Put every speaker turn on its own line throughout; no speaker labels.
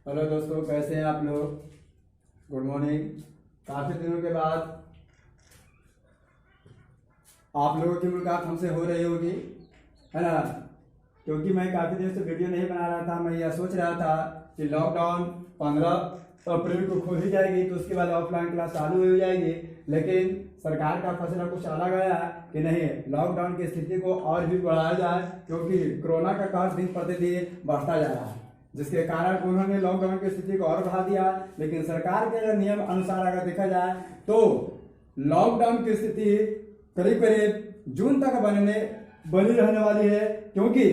Hello दोस्तों, कैसे हैं आप लोग। Good morning. काफ़ी दिनों के बाद आप लोगों की मुलाकात हमसे हो रही होगी, है ना। क्योंकि मैं काफ़ी दिन से वीडियो नहीं बना रहा था। मैं यह सोच रहा था कि लॉकडाउन 15 अप्रैल को खुल ही जाएगी तो उसके बाद ऑफलाइन क्लास चालू हो जाएगी, लेकिन सरकार का फैसला कुछ अलग आया कि नहीं, लॉकडाउन की स्थिति को और भी बढ़ाया जाए, क्योंकि कोरोना का कहर दिन प्रतिदिन बढ़ता जा रहा है, जिसके कारण उन्होंने लॉकडाउन की स्थिति को और बढ़ा दिया। लेकिन सरकार के नियम अनुसार अगर देखा जाए तो लॉकडाउन की स्थिति करीब करीब जून तक बनी रहने वाली है, क्योंकि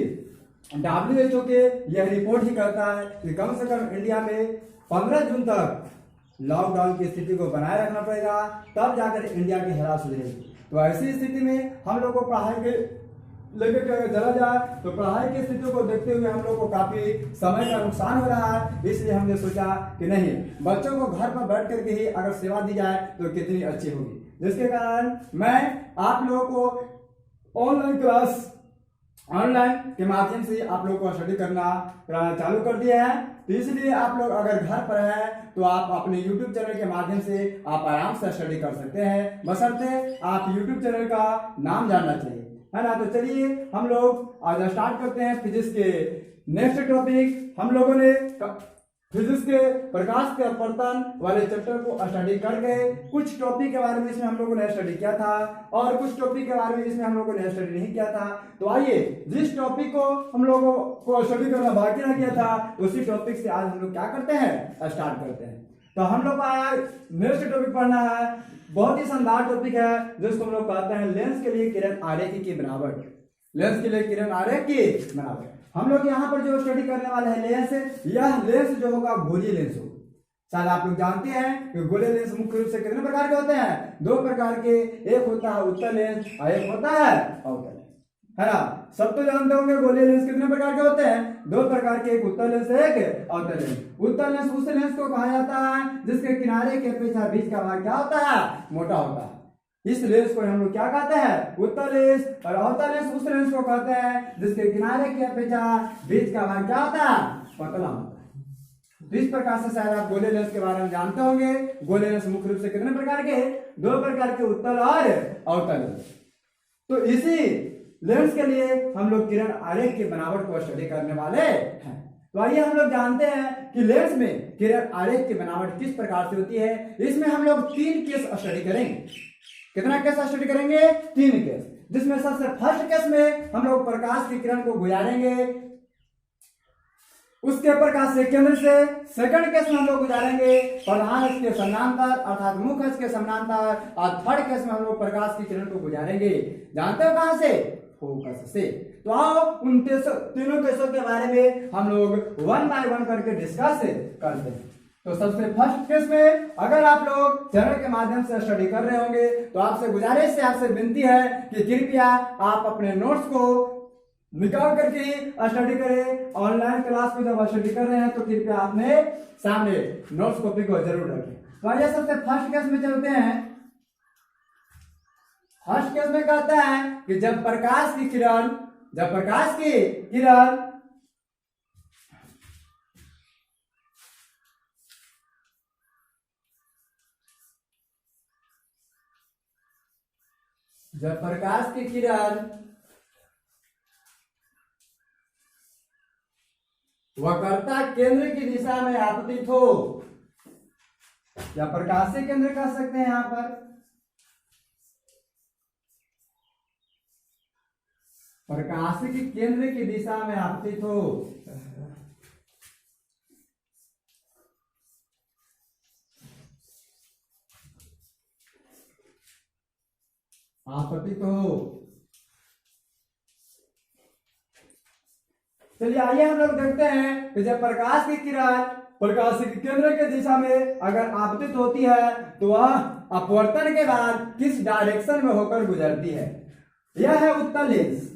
WHO के यह रिपोर्ट ही करता है कि कम से कम इंडिया में 15 जून तक लॉकडाउन की स्थिति को बनाए रखना पड़ेगा, तब जाकर इंडिया की हालात सुधरेगी। तो ऐसी स्थिति में हम लोग को पढ़ाई के लेकर अगर चला जाए तो पढ़ाई की स्थितियों को देखते हुए हम लोग को काफी समय का नुकसान हो रहा है। इसलिए हमने सोचा कि नहीं, बच्चों को घर पर बैठ करके ही अगर सेवा दी जाए तो कितनी अच्छी होगी, जिसके कारण मैं आप लोगों को ऑनलाइन के माध्यम से आप लोगों को स्टडी कराना चालू कर दिया है। तो इसलिए आप लोग अगर घर पर हैं तो आप अपने YouTube चैनल के माध्यम से आप आराम से स्टडी कर सकते हैं, बशर्ते आप YouTube चैनल का नाम जानना चाहिए, है ना। तो चलिए हम लोग आज स्टार्ट करते हैं फिजिक्स के नेक्स्ट टॉपिक। हम लोगों ने फिजिक्स के प्रकाश के अपवर्तन वाले चैप्टर को स्टडी कर गए। कुछ टॉपिक के बारे में इसमें हम लोगों ने स्टडी किया था और कुछ टॉपिक के बारे में इसमें हम लोगों ने स्टडी नहीं किया था। तो आइए, जिस टॉपिक को हम लोगों को स्टडी करना बाकी रह गया था उसी टॉपिक से आज हम लोग क्या करते हैं, स्टार्ट करते हैं। तो हम लोग आज नेक्स्ट टॉपिक पढ़ना है, बहुत ही शानदार टॉपिक है जिसको हम लोग कहते हैं लेंस के लिए किरण आरेख की बनावट। लेंस के लिए किरण आरेख की बनावट। हम लोग यहाँ पर जो स्टडी करने वाले हैं लेंस, यह लेंस जो होगा गोलीय लेंस होगा। शायद आप लोग जानते हैं कि गोलीय लेंस मुख्य रूप से कितने प्रकार के होते हैं, दो प्रकार के, एक होता है उत्तल लेंस और एक होता है अवतल लेंस, है ना। सब तो जानते होंगे गोलीय लेंस कितने प्रकार के होते हैं, दो प्रकार के, एक उत्तल लेंस एक अवतल लेंस। उत्तल लेंस उस लेंस को कहा जाता है जिसके किनारे के अपेक्षा बीच का भाग क्या होता है, मोटा होता है। इस लेंस को हम लोग क्या कहते हैं, उत्तल लेंस। और अवतल लेंस उस लेंस को कहते हैं जिसके किनारे की अपेक्षा बीच का भाग क्या होता है, पतला होता है। तो इस प्रकार से शायद आप गोलीय लेंस के बारे में जानते होंगे। गोलीय लेंस मुख्य रूप से कितने प्रकार के, दो प्रकार के, उत्तल और अवतल लेंस। तो इसी लेंस के लिए हम लोग किरण आरेख की बनावट को स्टडी करने वाले हैं। तो आइए हम लोग जानते हैं कि लेंस में किरण आरेख की बनावट किस प्रकार से होती है। इसमें हम लोग 3 केस स्टडी करेंगे। कितना केस स्टडी करेंगे, 3 केस, जिसमें सबसे फर्स्ट केस में हम लोग प्रकाश की किरण को गुजारेंगे, उसके प्रकाश से केंद्र से। सेकंड केस में हम लोग गुजारेंगे प्रधान अक्ष के समानांतर अर्थात मुख्य अक्ष के समानांतर। और थर्ड केस में हम लोग प्रकाश की किरण को गुजारेंगे, जानते हो कहां से, फोकस से। तो आओ उन तीनों केसों के बारे में हम लोग 1 बाय 1 करके डिस्कस करते हैं। तो सबसे फर्स्ट केस में अगर आप लोग चैनल के माध्यम से स्टडी कर रहे होंगे तो आपसे गुजारिश है, आपसे विनती है कि कृपया आप अपने नोट्स को निकाल करके स्टडी करें। ऑनलाइन क्लास में जब स्टडी कर रहे हैं तो कृपया अपने सामने नोट्स कॉपी को जरूर रखें। तो आइए सबसे फर्स्ट केस में चलते हैं। फर्स्ट केस में कहता है कि जब प्रकाश की किरण वक्रता केंद्र की दिशा में आपतित हो, या प्रकाश से केंद्र कह सकते हैं, यहां पर प्रकाश की केंद्र की दिशा में आपतित हो, आपतित हो। चलिए आइए हम लोग देखते हैं कि जब प्रकाश की किरण प्रकाश के केंद्र के दिशा में अगर आपतित होती है तो वह अपवर्तन के बाद किस डायरेक्शन में होकर गुजरती है। यह है उत्तल लेंस।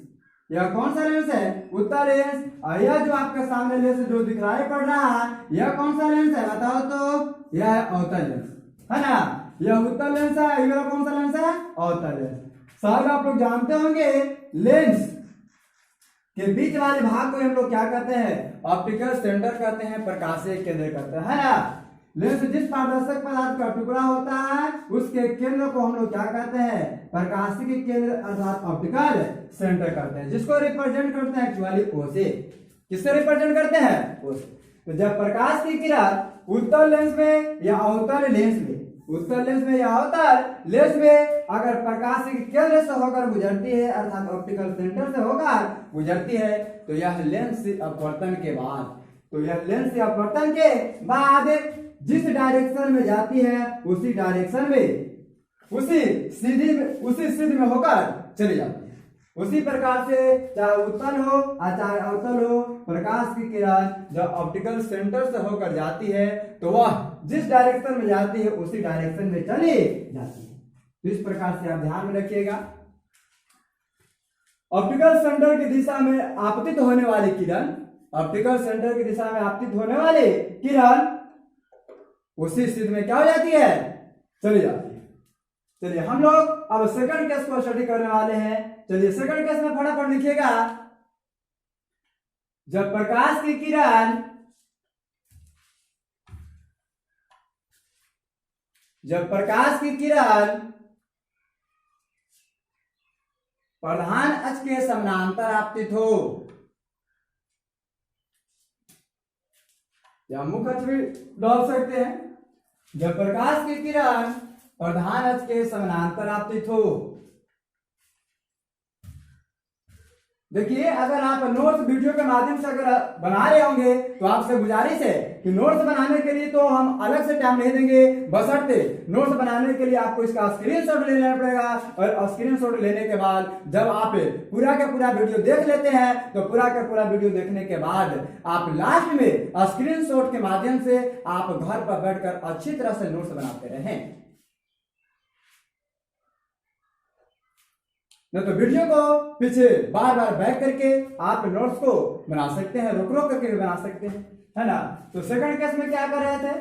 यह कौन सा लेंस है, उत्तल लेंस। और यह जो आपके सामने लेंस जो दिखाई पड़ रहा है यह कौन सा लेंस है, बताओ तो। यह है अवतल लेंस, है ना। यह उत्तल लेंस है, यह कौन सा लेंस है, अवतल लेंस। शायद आप लोग जानते होंगे लेंस के बीच वाले भाग को हम लोग क्या कहते हैं? ऑप्टिकल सेंटर कहते हैं, प्रकाशीय केंद्र कहते हैं, है ना। लेंस जिस पारदर्शक पदार्थ का टुकड़ा होता है उसके केंद्र को हम लोग क्या कहते हैं? प्रकाशीय केंद्र अर्थात ऑप्टिकल सेंटर कहते हैं, जिसको रिप्रेजेंट करते हैं एक्चुअली ओ से। किससे रिप्रेजेंट करते हैं? ओ से। तो जब प्रकाश की किरण उत्तल लेंस में या अवतल लेंस में, उत्तल लेंस में या अवतल लेंस में अगर प्रकाश के केंद्र से होकर गुजरती है अर्थात ऑप्टिकल सेंटर से होकर गुजरती है तो यह लेंस अपवर्तन के बाद, तो यह लेंस अपवर्तन के बाद जिस डायरेक्शन में जाती है उसी डायरेक्शन में उसी सिद्ध में होकर चली जाती है। उसी प्रकार से चाहे उत्तल हो या चाहे अवतल हो, प्रकाश की किरण जब ऑप्टिकल सेंटर से होकर जाती है तो वह जिस डायरेक्शन में जाती है उसी डायरेक्शन में चली जाती है। तो इस प्रकार से आप ध्यान में रखिएगा, ऑप्टिकल सेंटर की दिशा में आपतित होने वाली किरण, ऑप्टिकल सेंटर की दिशा में आपतित होने वाली किरण उसी स्थिति में क्या हो जाती है? चली जाती है। चलिए हम लोग अब सेकंड केस को स्टडी करने वाले हैं। चलिए सेकंड केस में फटाफट लिखिएगा, जब प्रकाश की किरण प्रधान अक्ष के समानांतर आपतित हो, या मुख्य अक्ष भी डाल सकते हैं, जब प्रकाश की किरण प्रधान अक्ष के समानांतर आपतित हो। देखिए अगर आप नोट्स वीडियो के माध्यम से अगर बना रहे होंगे तो आपसे गुजारिश है कि नोट्स बनाने के लिए तो हम अलग से टाइम नहीं देंगे, बशर्ते नोट्स बनाने के लिए आपको इसका स्क्रीनशॉट ले लेना पड़ेगा। और स्क्रीनशॉट लेने के बाद जब आप पूरा का पूरा वीडियो देख लेते हैं तो पूरा का पूरा वीडियो देखने के बाद आप लास्ट में स्क्रीनशॉट के माध्यम से आप घर पर बैठकर अच्छी तरह से नोट्स बनाते रहें। न तो वीडियो को पीछे बार बार बैक करके आप नोट्स को बना सकते हैं, रोक रोक करके भी बना सकते हैं, है ना। तो सेकंड केस में क्या कर रहे थे?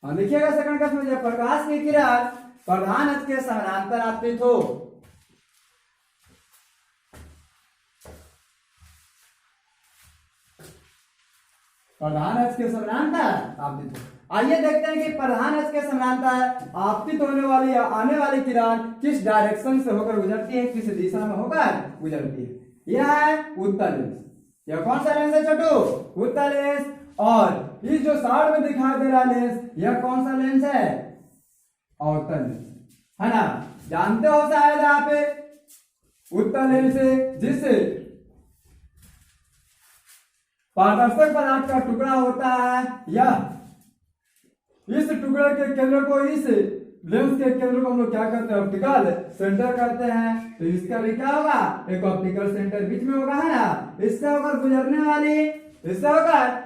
हाँ देखिएगा, सेकंड केस में जब प्रकाश की किरण प्रधान अक्ष के समानांतर आपतित हो, प्रधान अक्ष के समानांतर आपतित हो। आइए देखते हैं कि प्रधान अक्ष के समानांतर आपतित होने वाली या आने वाली किरण किस डायरेक्शन से होकर गुजरती है, किस दिशा में होकर गुजरती है। यह है उत्तल लेंस। यह कौन सा लेंस है छोटू? उत्तल लेंस। और इस जो साइड में दिखाई दे रहा लेंस, यह कौन सा लेंस है? अवतल लेंस, है ना। जानते हो शायद आप उत्तल लेंस जिससे पारदर्शक पदार्थ का टुकड़ा होता है, यह इस टुकड़े के केंद्र को, इस लेंस के केंद्र को हम लोग क्या करते हैं? ऑप्टिकल सेंटर करते हैं। तो इसका भी क्या होगा? एक ऑप्टिकल सेंटर बीच में होगा, है ना। इससे होकर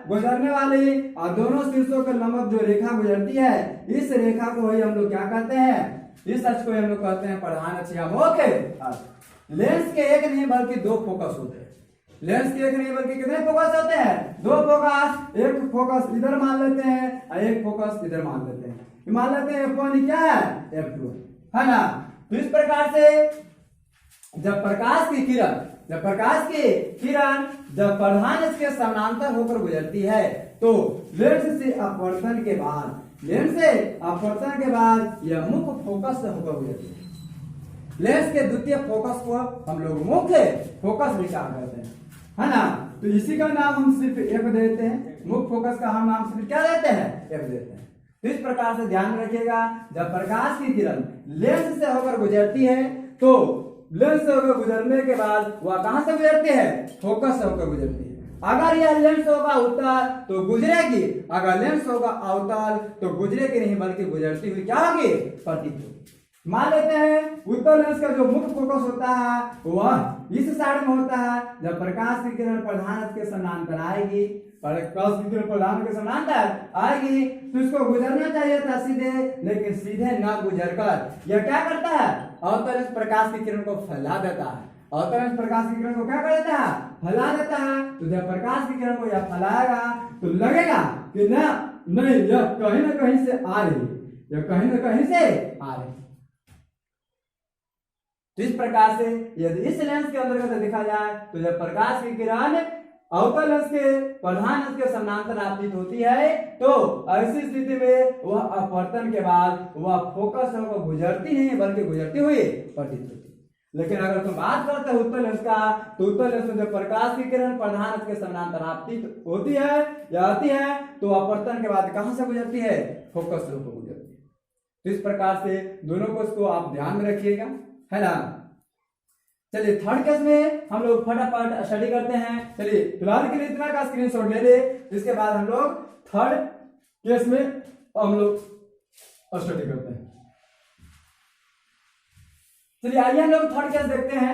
गुजरने वाली और दोनों शीर्षों के लंबवत जो रेखा गुजरती है, इस रेखा को ही हम लोग क्या कहते हैं? इस अक्ष को हम लोग कहते हैं प्रधान अक्ष या मुख्य अक्ष। लेंस के एक नहीं बल्कि दो फोकस होते हैं। लेंस के एक नहीं बल्कि कितने फोकस होते हैं? दो फोकस। एक फोकस इधर मान लेते हैं और एक फोकस इधर मान लेते हैं। मान लेते हैं F1 क्या है? F2 है ना। तो इस प्रकार से जब प्रकाश की किरण जब प्रधान अक्ष के समानांतर होकर गुजरती है तो लेंस से अपवर्तन के बाद यह मुख्य फोकस से होकर गुजरती है। लेंस के द्वितीय फोकस को हम लोग मुख्य फोकस विचार करते हैं, है ना। तो इसी का नाम हम सिर्फ F देते हैं। मुख्य फोकस का हम नाम सिर्फ क्या देते हैं? F देते हैं। तो इस प्रकार से ध्यान रखिएगा, जब प्रकाश की किरण लेंस से होकर गुजरती है तो लेंस से होकर गुजरने के बाद वह कहां से गुजरती है? फोकस से होकर गुजरती है। अगर यह लेंस होगा उत्तल तो गुजरेगी, अगर लेंस होगा अवतल तो गुजरेगी नहीं बल्कि गुजरती हुई क्या होगी? प्रतीत होगी। मान लेते हैं उत्तल लेंस का जो मुख्य फोकस होता है वह इस साइड में होता है। जब प्रकाश की किरण प्रधान अक्ष के समानांतर आएगी, प्रकाश की किरण प्रधान के समानांतर आएगी तो इसको गुजरना चाहिए था सीधे, लेकिन सीधे न गुजरकर यह क्या करता है? अवतल लेंस प्रकाश की किरण को फैला देता है। अवतल लेंस प्रकाश की किरण को क्या कर देता है? फैला देता है। तो जब प्रकाश की किरण को यह फैलाएगा तो लगेगा कि नहीं यह कहीं ना कहीं से आ रही है, यह कहीं ना कहीं से आ रही है। तो इस प्रकार से यदि इस लेंस के अंतर्गत देखा जाए तो जब प्रकाश की किरण अवतल लेंस के प्रधान लेंस के समानांतर आपतित होती है तो ऐसी स्थिति में वह अपवर्तन के बाद वह फोकस होकर गुजरती नहीं बल्कि गुजरती हुई प्रतीत होती है। लेकिन अगर तुम बात करते हो उत्तल लेंस का तो उत्तल लेंस में जब प्रकाश की किरण प्रधान लेंस के समानांतर आपतित होती है या आती है तो अपवर्तन के बाद कहां से गुजरती है? फोकस से होकर गुजरती है। तो इस प्रकार से दोनों को इसको आप ध्यान में रखिएगा, है ना। चलिए थर्ड केस में हम लोग फटाफट स्टडी करते हैं। चलिए फिलहाल के लिए इतना का स्क्रीनशॉट ले ले, इसके बाद हम लोग थर्ड केस में हम लोग स्टडी करते हैं। चलिए आइए हम लोग थर्ड केस देखते हैं।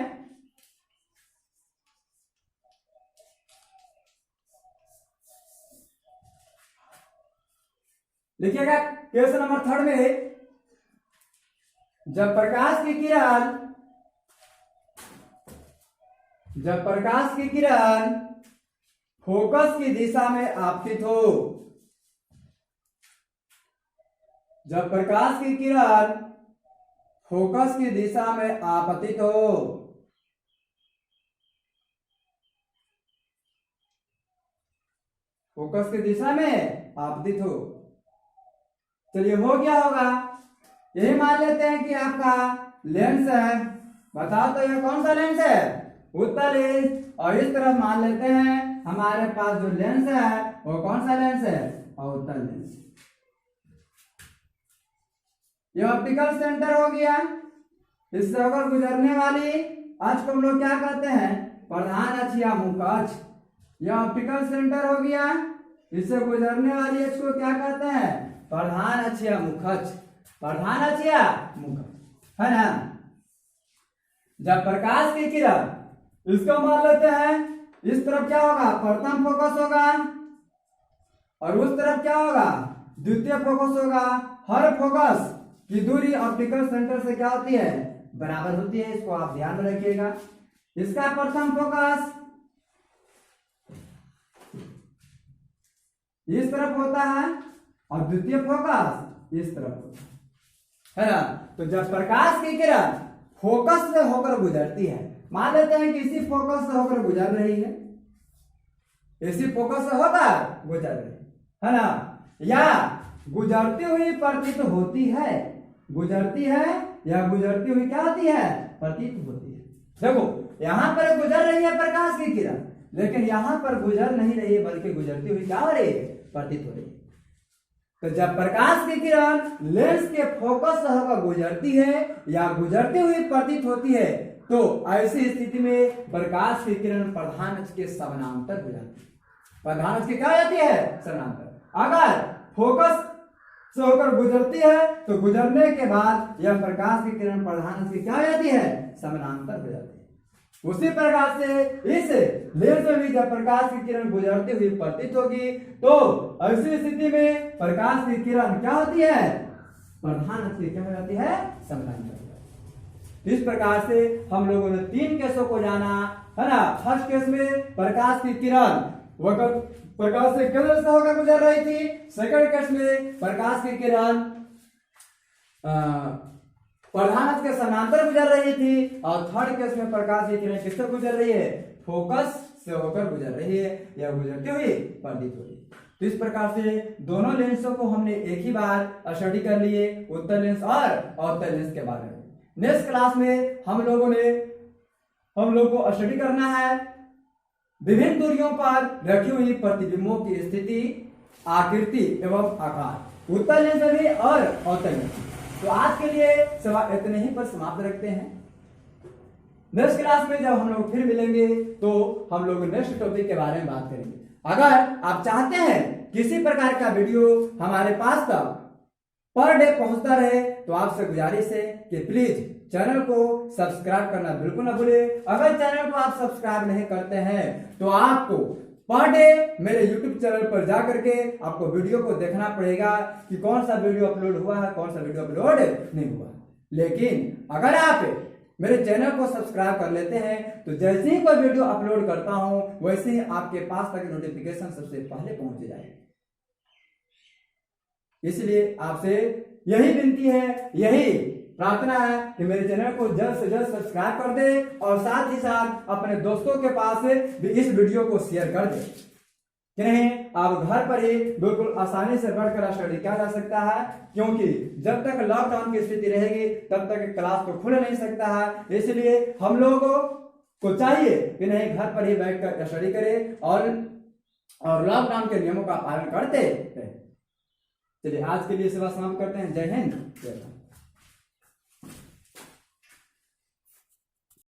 लिखिएगा केस नंबर थर्ड में जब प्रकाश की किरण फोकस की दिशा में आपतित हो, जब प्रकाश की किरण फोकस की दिशा में आपतित हो, फोकस की दिशा में आपतित हो। चलिए हो क्या होगा, यही मान लेते हैं कि आपका लेंस है, बताओ तो यह कौन सा लेंस है? उत्तल लेंस। और इस तरफ मान लेते हैं हमारे पास जो लेंस है वो कौन सा लेंस है? अवतल लेंस। यह ऑप्टिकल सेंटर हो गया। इससे होकर गुजरने वाली अक्ष को हम लोग क्या कहते हैं? प्रधान अक्ष या मुख्य अक्ष। यह ऑप्टिकल सेंटर हो गया। इससे गुजरने वाली अक्ष को क्या कहते हैं? प्रधान अक्ष या मुख्य अक्ष। प्रधान अक्ष या मुख्य, है ना। जब प्रकाश की किरण इसको मान लेते हैं, इस तरफ क्या होगा? प्रथम फोकस होगा और उस तरफ क्या होगा? द्वितीय फोकस होगा। हर फोकस की दूरी ऑप्टिकल सेंटर से क्या होती है? बराबर होती है। इसको आप ध्यान में रखिएगा। इसका प्रथम फोकस इस तरफ होता है और द्वितीय फोकस इस तरफ होता है ना। तो जब प्रकाश की किरण फोकस से होकर गुजरती है, मान लेते हैं कि इसी फोकस से होकर गुजर रही है, इसी फोकस से होकर गुजर रही है ना, या गुजरती हुई प्रतीत होती है, गुजरती है या गुजरती हुई क्या होती है? प्रतीत होती है। देखो यहां पर गुजर रही है प्रकाश की किरण, लेकिन यहां पर गुजर नहीं रही है बल्कि गुजरती हुई क्या हो रही है? प्रतीत हो रही है। तो जब प्रकाश की किरण लेंस के फोकस से होकर गुजरती है या गुजरती हुई प्रतीत होती है तो ऐसी स्थिति में प्रकाश की किरण प्रधान अक्ष के समानांतर गुजरती है। प्रधान अक्ष की क्या जाती है? समानांतर। अगर फोकस से होकर गुजरती है तो गुजरने के बाद यह प्रकाश की किरण प्रधान अक्ष की क्या जाती है? समानांतर हो जाती है। उसी प्रकार से इस लेंस में भी जब प्रकाश की किरण गुजरती हुई प्रतीत होगी तो ऐसी स्थिति में प्रकाश की किरण क्या होती है? प्रधान अक्ष की क्या हो जाती है? समानांतर। इस प्रकार से हम लोगों ने तीन केसों को जाना, है ना। फर्स्ट केस में प्रकाश की किरण प्रकाश से केंद्र से होकर गुजर रही थी। सेकंड केस में प्रकाश की किरण प्रधान अक्ष के समानांतर गुजर रही थी और थर्ड केस में प्रकाश की किरण किससे गुजर रही है? फोकस से होकर गुजर रही है या गुजरती हुई प्रतीत हो रही है। तो इस प्रकार से दोनों लेंसों को हमने एक ही बार स्टडी कर लिए, उत्तल लेंस और अवतल लेंस के बारे में। नेक्स्ट क्लास में हम लोग को स्टडी करना है विभिन्न दूरियों पर रखी हुई प्रतिबिंबों की स्थिति, आकृति एवं आकार, उत्तल लेंस में भी और अवतल लेंस में। तो आज के लिए इतने ही पर समाप्त रखते हैं। नेक्स्ट क्लास में जब हम लोग फिर मिलेंगे तो हम लोग नेक्स्ट टॉपिक के बारे में बात करेंगे। अगर आप चाहते हैं किसी प्रकार का वीडियो हमारे पास तक पर डे पहुंचता रहे तो आपसे गुजारिश है कि प्लीज चैनल को सब्सक्राइब करना बिल्कुल ना भूले। अगर चैनल को आप सब्सक्राइब नहीं करते हैं तो आपको पर डे मेरे YouTube चैनल पर जा करके आपको वीडियो को देखना पड़ेगा कि कौन सा वीडियो अपलोड हुआ है, कौन सा वीडियो अपलोड नहीं हुआ। लेकिन अगर आप मेरे चैनल को सब्सक्राइब कर लेते हैं तो जैसे ही कोई वीडियो अपलोड करता हूं वैसे ही आपके पास तक नोटिफिकेशन सबसे पहले पहुंच जाएगी। इसलिए आपसे यही विनती है, यही प्रार्थना है कि मेरे चैनल को जल्द से जल्द सब्सक्राइब कर दे और साथ ही साथ अपने दोस्तों के पास भी इस वीडियो को शेयर कर दे कि नहीं, आप घर पर ही बिल्कुल आसानी से बैठकर स्टडी किया जा सकता है, क्योंकि जब तक लॉकडाउन की स्थिति रहेगी तब तक क्लास तो खुल नहीं सकता है। इसलिए हम लोगों को चाहिए कि नहीं, घर पर ही बैठकर स्टडी करें और लॉकडाउन के नियमों का पालन करते रहे। चलिए आज के लिए सेवा समाप्त करते हैं। जय हिंद, जय भारत।